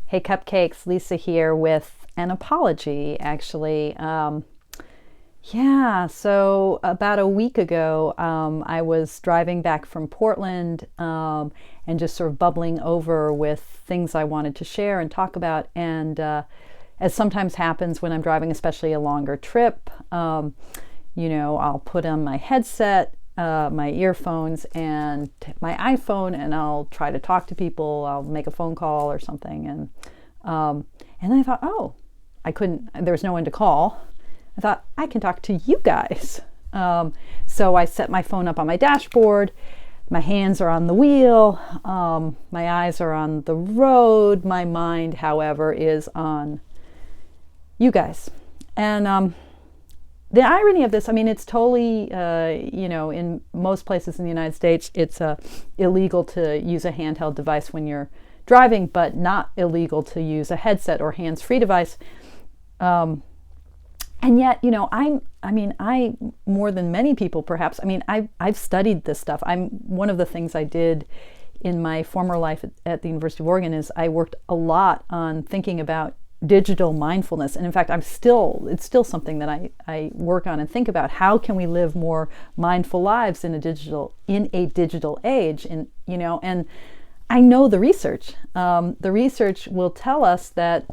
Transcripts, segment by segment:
Hey Cupcakes, Lisa here with an apology actually. So about a week ago, I was driving back from Portland and just sort of bubbling over with things I wanted to share and talk about. And as sometimes happens when I'm driving, especially a longer trip, I'll put on my headset, my earphones, and my iPhone, and I'll try to talk to people. I'll make a phone call or something, and then I thought, oh, I couldn't. There was no one to call. I thought I can talk to you guys. So I set my phone up on my dashboard. My hands are on the wheel. My eyes are on the road. My mind, however, is on you guys. And the irony of this, I mean, it's totally, in most places in the United States, it's illegal to use a handheld device when you're driving, but not illegal to use a headset or hands-free device. And yet, I more than many people, perhaps, I've studied this stuff. One of the things I did in my former life at the University of Oregon is I worked a lot on thinking about digital mindfulness. And in fact, it's still something that I work on and think about. How can we live more mindful lives in a digital age? And I know the research. The research will tell us that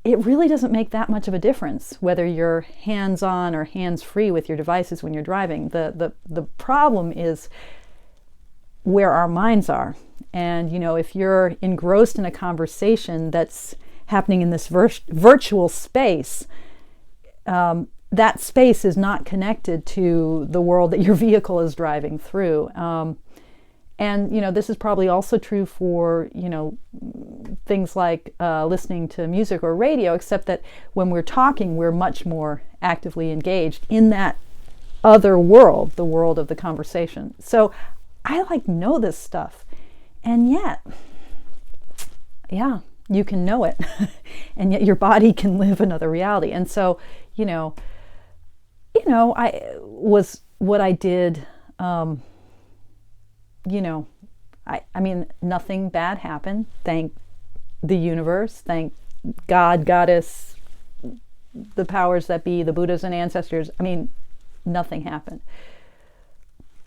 it really doesn't make that much of a difference whether you're hands-on or hands-free with your devices when you're driving. The problem is where our minds are. And, if you're engrossed in a conversation that's happening in this virtual space, that space is not connected to the world that your vehicle is driving through. And this is probably also true for, things like listening to music or radio, except that when we're talking, we're much more actively engaged in that other world, the world of the conversation. So I know this stuff. And yet, you can know it, and yet your body can live another reality. And so, what I did, nothing bad happened. Thank the universe, thank God, Goddess, the powers that be, the Buddhas and ancestors. Nothing happened.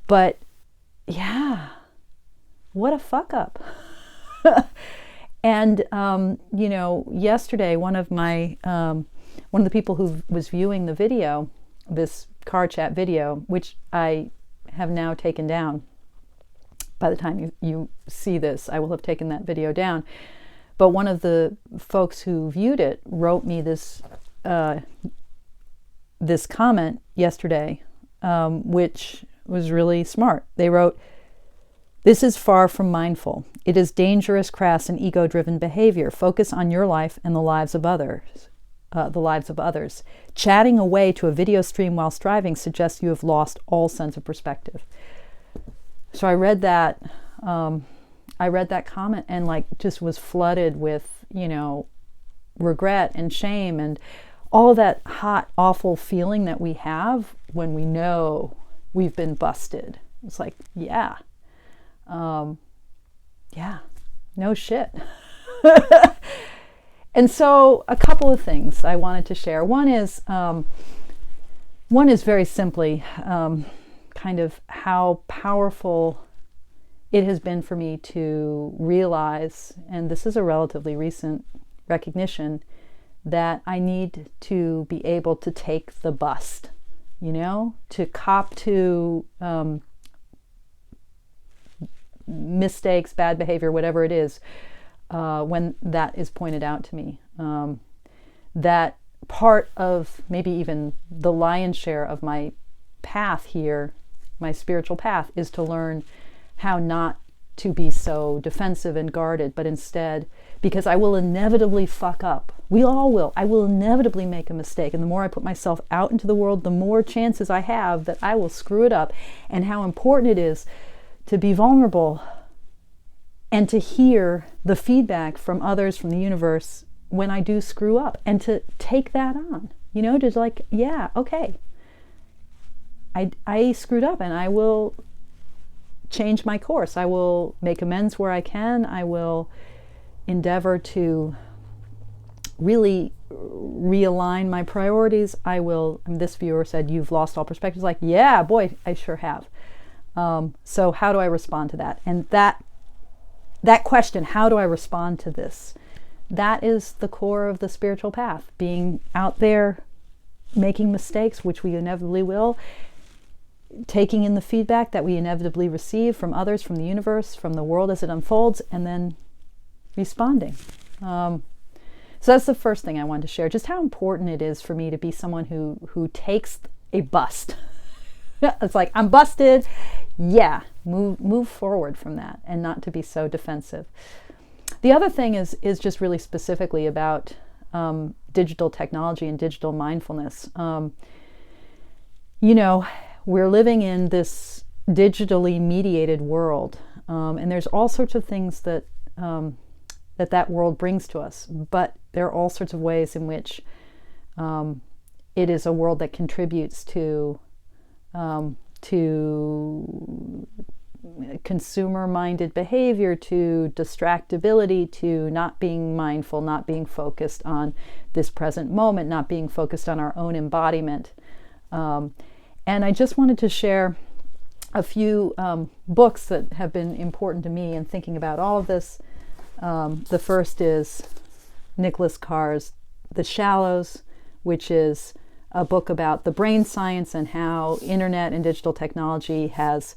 But what a fuck up. And, yesterday, one of the people who was viewing the video, this car chat video, which I have now taken down. By the time you see this, I will have taken that video down. But one of the folks who viewed it wrote me this comment yesterday, which was really smart. They wrote, "This is far from mindful. It is dangerous, crass, and ego-driven behavior. Focus on your life and the lives of others. Chatting away to a video stream while striving suggests you have lost all sense of perspective." So I read that comment and just was flooded with, regret and shame and all that hot, awful feeling that we have when we know we've been busted. It's like, no shit. And so a couple of things I wanted to share. One is very simply kind of how powerful it has been for me to realize, and this is a relatively recent recognition, that I need to be able to take the bust, to cop to mistakes, bad behavior, whatever it is, when that is pointed out to me. That part of maybe even the lion's share of my path here, my spiritual path, is to learn how not to be so defensive and guarded, but instead, because I will inevitably fuck up. We all will. I will inevitably make a mistake. And the more I put myself out into the world, the more chances I have that I will screw it up. And how important it is to be vulnerable and to hear the feedback from others, from the universe, when I do screw up, and to take that on, just okay, I screwed up and I will change my course. I will make amends where I can. I will endeavor to really realign my priorities, I will. And this viewer said, "You've lost all perspectives." Like, yeah, boy, I sure have. So how do I respond to that? And that question, how do I respond to this? That is the core of the spiritual path. Being out there, making mistakes, which we inevitably will, taking in the feedback that we inevitably receive from others, from the universe, from the world as it unfolds, and then responding. So that's the first thing I wanted to share, just how important it is for me to be someone who takes a bust. It's like, I'm busted. Yeah, move forward from that and not to be so defensive. The other thing is just really specifically about digital technology and digital mindfulness. We're living in this digitally mediated world, and there's all sorts of things that that world brings to us. But there are all sorts of ways in which it is a world that contributes to consumer-minded behavior, to distractibility, to not being mindful, not being focused on this present moment, not being focused on our own embodiment. And I just wanted to share a few books that have been important to me in thinking about all of this. The first is Nicholas Carr's The Shallows, which is a book about the brain science and how internet and digital technology has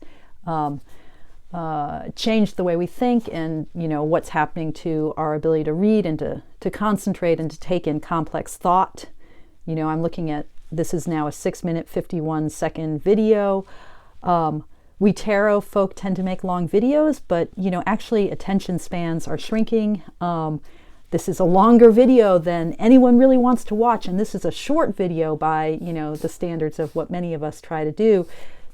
changed the way we think, and what's happening to our ability to read and to concentrate and to take in complex thought. I'm looking at, this is now a 6-minute 51-second video. We tarot folk tend to make long videos, but actually attention spans are shrinking. This is a longer video than anyone really wants to watch, and this is a short video by the standards of what many of us try to do.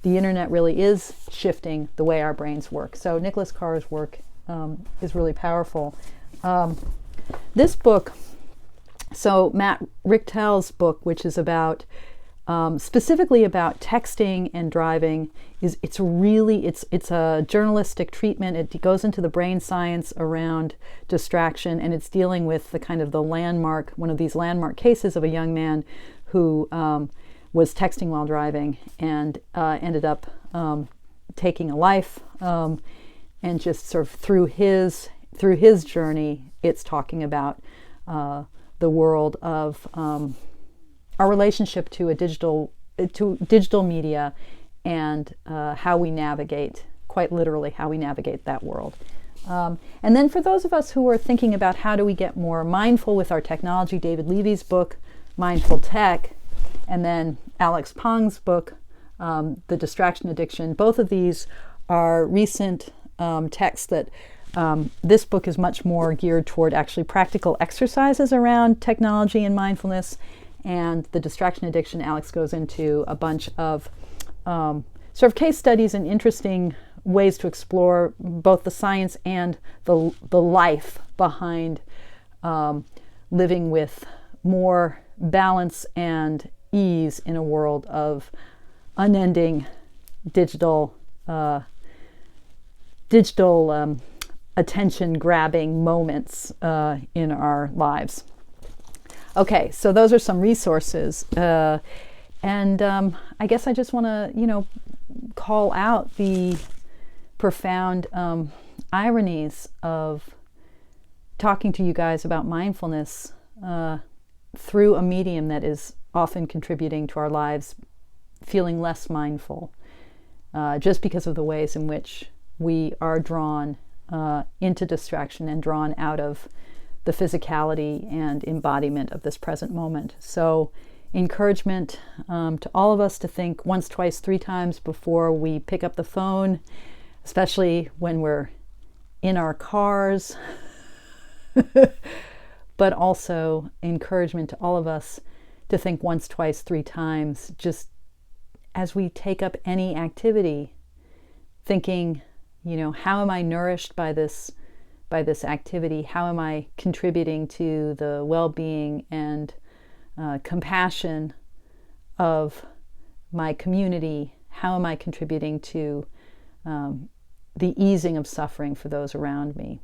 The internet really is shifting the way our brains work. So Nicholas Carr's work is really powerful. This book, so Matt Richtel's book, which is about specifically about texting and driving, it's a journalistic treatment. It goes into the brain science around distraction, and it's dealing with one of these landmark cases of a young man who was texting while driving and ended up taking a life. And just sort of through his journey, it's talking about the world of our relationship to digital media, and how we navigate, quite literally, how we navigate that world. And then for those of us who are thinking about how do we get more mindful with our technology, David Levy's book, Mindful Tech, and then Alex Pong's book, The Distraction Addiction. Both of these are recent texts that this book is much more geared toward actually practical exercises around technology and mindfulness. And The Distraction Addiction, Alex goes into a bunch of sort of case studies and interesting ways to explore both the science and the life behind living with more balance and ease in a world of unending digital attention-grabbing moments in our lives. Okay, so those are some resources, and I guess I just want to, call out the profound ironies of talking to you guys about mindfulness through a medium that is often contributing to our lives feeling less mindful, just because of the ways in which we are drawn into distraction and drawn out of the physicality and embodiment of this present moment. So encouragement to all of us to think once, twice, 3 times before we pick up the phone, especially when we're in our cars, but also encouragement to all of us to think once, twice, 3 times, just as we take up any activity, thinking, how am I nourished by this activity? How am I contributing to the well-being and compassion of my community? How am I contributing to the easing of suffering for those around me?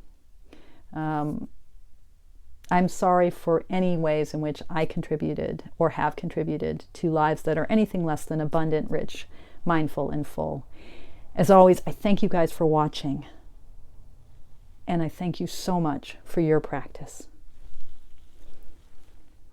I'm sorry for any ways in which I contributed or have contributed to lives that are anything less than abundant, rich, mindful, and full. As always, I thank you guys for watching. And I thank you so much for your practice.